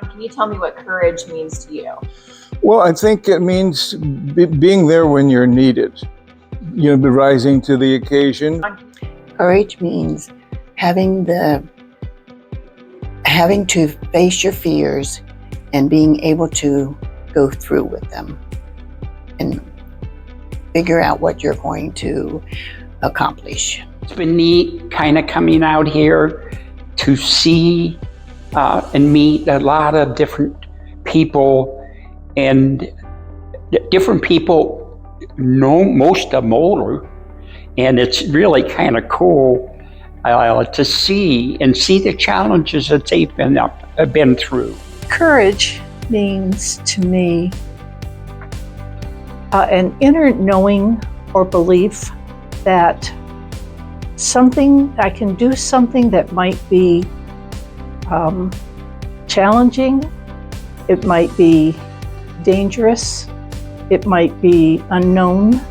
Can you tell me what courage means to you? Well, I think it means being there when you're needed. Rising to the occasion. Courage means having to face your fears and being able to go through with them and figure out what you're going to accomplish. It's been neat kind of coming out here to see and meet a lot of different people, and different people know most of them older, and it's really kind of cool to see the challenges that they've been through. Courage means to me an inner knowing or belief that I can do something that might be challenging, it might be dangerous, it might be unknown,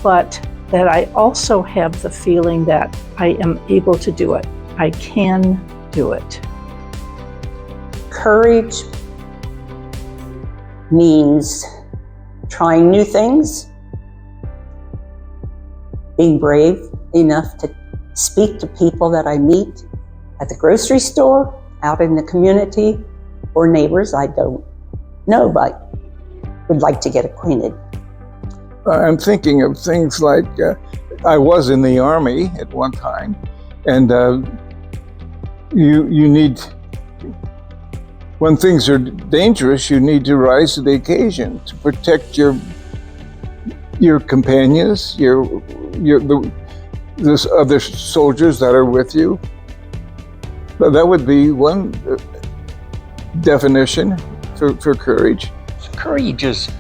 but that I also have the feeling that I am able to do it. I can do it. Courage means trying new things, being brave enough to speak to people that I meet at the grocery store, out in the community, or neighbors I don't know but would like to get acquainted. I'm thinking of things like I was in the Army at one time, and you need, when things are dangerous, you need to rise to the occasion to protect your companions, the other soldiers that are with you. But that would be one definition for courage. Courage is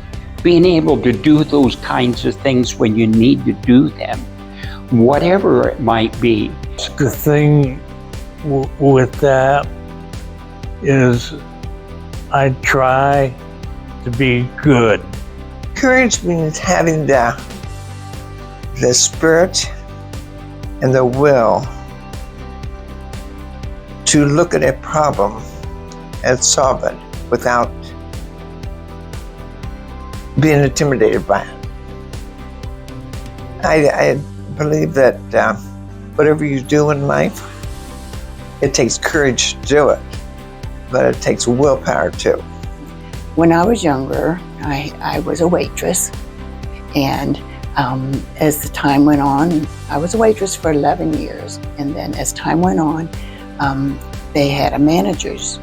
being able to do those kinds of things when you need to do them, whatever it might be. The thing with that is I try to be good. Courage means having the spirit and the will to look at a problem and solve it without being intimidated by it. I believe that whatever you do in life, it takes courage to do it, but it takes willpower too. When I was younger, I was a waitress, and as the time went on, I was a waitress for 11 years, and then as time went on, they had a manager's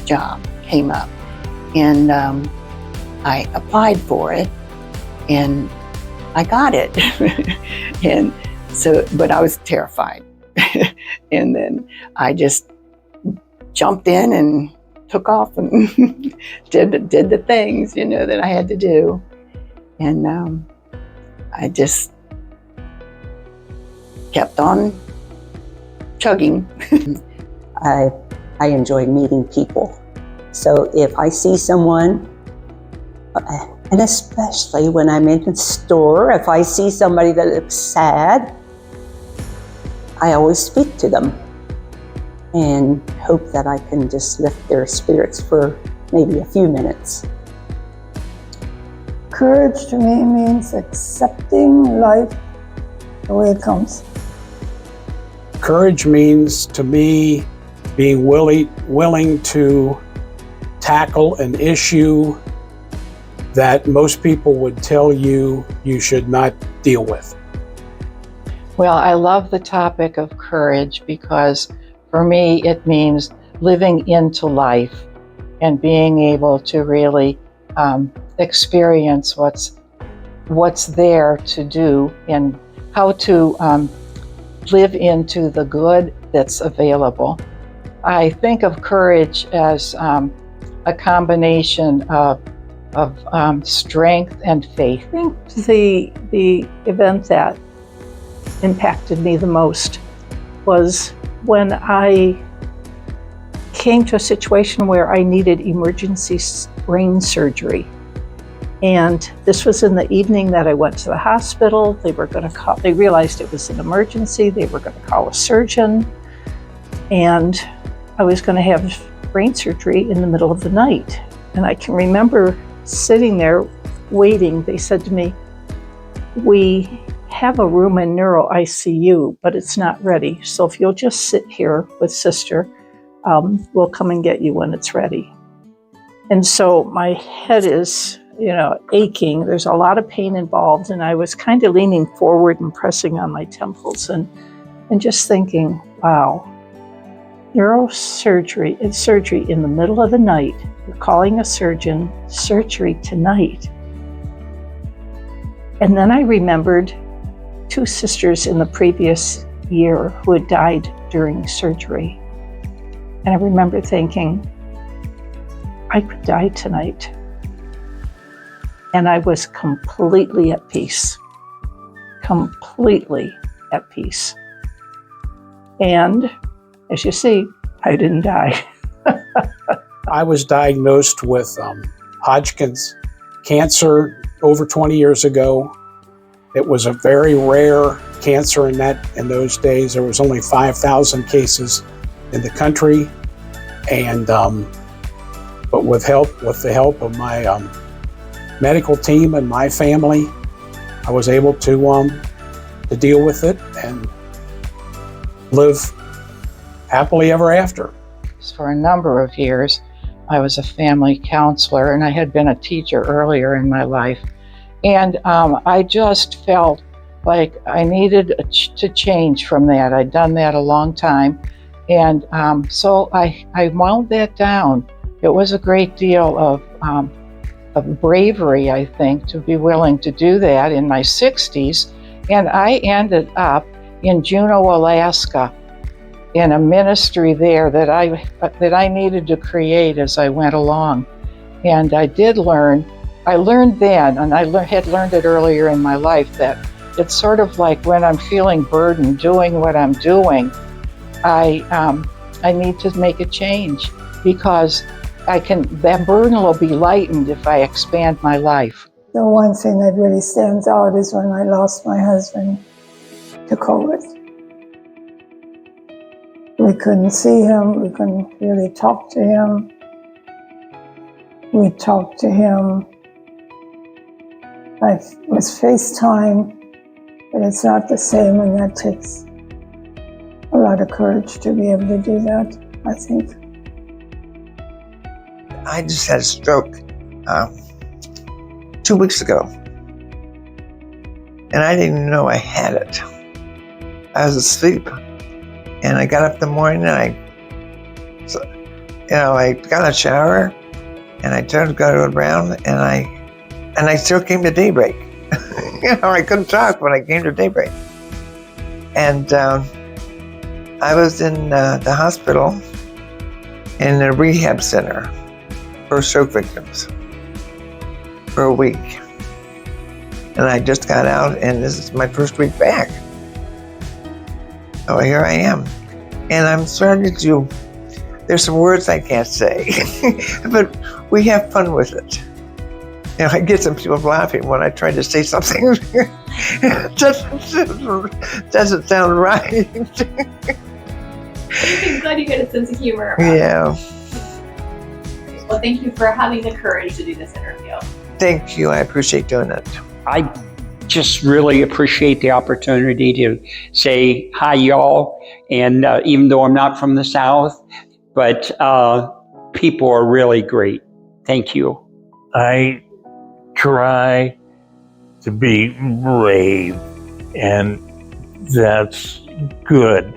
job came up, and I applied for it, and I got it. And so, but I was terrified. And then I just jumped in and took off and did the things, that I had to do. And I just kept on chugging. I enjoy meeting people. So if I see someone, and especially when I'm in the store, if I see somebody that looks sad, I always speak to them and hope that I can just lift their spirits for maybe a few minutes. Courage to me means accepting life the way it comes. Courage means to me being willing to tackle an issue that most people would tell you you should not deal with. Well, I love the topic of courage because for me it means living into life and being able to really experience what's there to do and how to live into the good that's available. I think of courage as a combination of strength and faith. I think the event that impacted me the most was when I came to a situation where I needed emergency brain surgery. And this was in the evening that I went to the hospital. They realized it was an emergency. They were going to call a surgeon. And I was going to have brain surgery in the middle of the night. And I can remember sitting there waiting. They said to me, "We have a room in neuro ICU, but it's not ready. So if you'll just sit here with sister, we'll come and get you when it's ready." And so my head is, aching. There's a lot of pain involved. And I was kind of leaning forward and pressing on my temples and just thinking, wow, neurosurgery, it's surgery in the middle of the night. You're calling a surgeon, surgery tonight. And then I remembered 2 sisters in the previous year who had died during surgery. And I remember thinking, I could die tonight. And I was completely at peace. Completely at peace. And as you see, I didn't die. I was diagnosed with Hodgkin's cancer over 20 years ago. It was a very rare cancer in those days. There was only 5,000 cases in the country, and but with the help of my medical team and my family, I was able to deal with it and live happily ever after. For a number of years, I was a family counselor, and I had been a teacher earlier in my life. And I just felt like I needed to change from that. I'd done that a long time. And so I wound that down. It was a great deal of bravery, I think, to be willing to do that in my 60s. And I ended up in Juneau, Alaska, in a ministry there that I needed to create as I went along. And I learned then, and I had learned it earlier in my life, that it's sort of like when I'm feeling burdened doing what I'm doing, I need to make a change, because that burden will be lightened if I expand my life. The one thing that really stands out is when I lost my husband to COVID. We couldn't see him, we couldn't really talk to him. We talked to him with FaceTime, but it's not the same, and that takes a lot of courage to be able to do that, I think. I just had a stroke 2 weeks ago, and I didn't even know I had it. I was asleep, and I got up in the morning, and I got a shower, and I turned to go around, and I still came to daybreak. I couldn't talk when I came to daybreak. And I was in the hospital in a rehab center for stroke victims for a week. And I just got out, and this is my first week back. So here I am. And I'm starting to, there's some words I can't say, but we have fun with it. I get some people laughing when I try to say something doesn't sound right. I'm glad you get a sense of humor. Yeah. Well, thank you for having the courage to do this interview. Thank you. I appreciate doing it. I just really appreciate the opportunity to say hi, y'all. And even though I'm not from the South, but people are really great. Thank you. I try to be brave, and that's good.